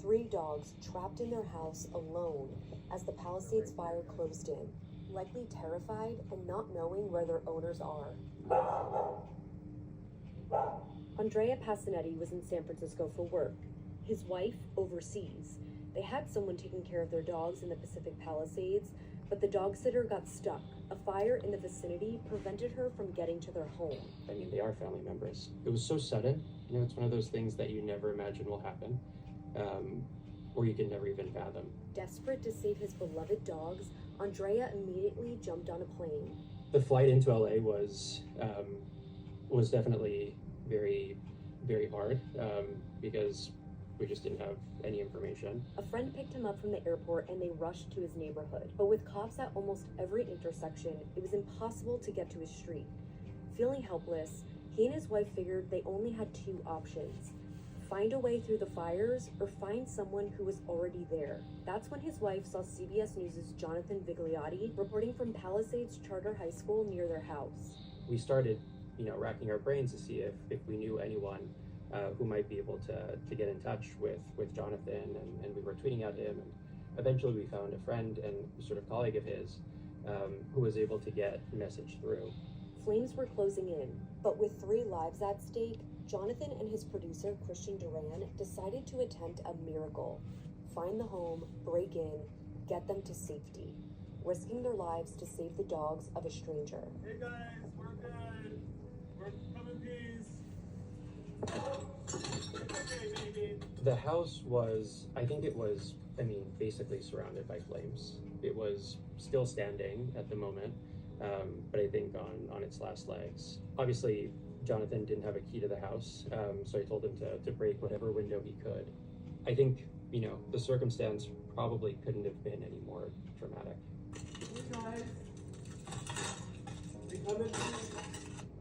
3 dogs trapped in their house alone as the Palisades fire closed in, likely terrified and not knowing where their owners are. Andrea Passanetti was in San Francisco for work. His wife overseas. They had someone taking care of their dogs in the Pacific Palisades, but the dog sitter got stuck. A fire in the vicinity prevented her from getting to their home. I mean, they are family members. It was so sudden. You know, it's one of those things that you never imagine will happen, or you can never even fathom. Desperate to save his beloved dogs, Andrea immediately jumped on a plane. The flight into LA was definitely very, very hard because we just didn't have any information. A friend picked him up from the airport and they rushed to his neighborhood. But with cops at almost every intersection, it was impossible to get to his street. Feeling helpless, he and his wife figured they only had 2 options: find a way through the fires or find someone who was already there. That's when his wife saw CBS News' Jonathan Vigliotti reporting from Palisades Charter High School near their house. We started, racking our brains to see if we knew anyone who might be able to get in touch with Jonathan, and we were tweeting at him, and eventually we found a friend and sort of colleague of his who was able to get the message through. Flames were closing in, but with 3 lives at stake, Jonathan and his producer, Christian Duran, decided to attempt a miracle. Find the home, break in, get them to safety, risking their lives to save the dogs of a stranger. Hey guys, we're good. We're coming peace. Okay, baby. The house was, basically surrounded by flames. It was still standing at the moment, but I think on its last legs. Obviously, Jonathan didn't have a key to the house, so I told him to break whatever window he could. I think, the circumstance probably couldn't have been any more dramatic. Hey guys. We coming peace.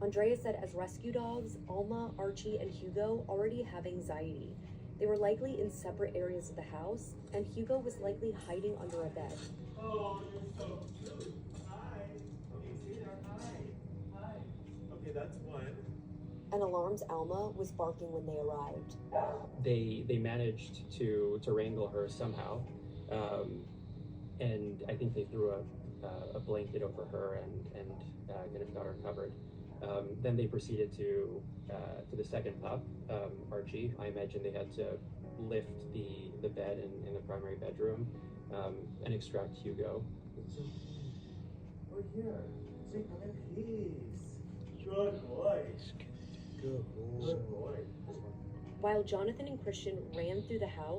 Andrea said as rescue dogs, Alma, Archie, and Hugo already have anxiety. They were likely in separate areas of the house, and Hugo was likely hiding under a bed. Oh, you're so cute. Hi. Okay, see there. Hi. Hi. Okay, that's one. An alarmed Alma was barking when they arrived. They managed to wrangle her somehow, and I think they threw a blanket over her and kind of got her covered. Then they proceeded to the second pup, Archie. I imagine they had to lift the bed in the primary bedroom and extract Hugo. We're here. Say come in peace. Good boy. Good boy. While Jonathan and Christian ran through the house,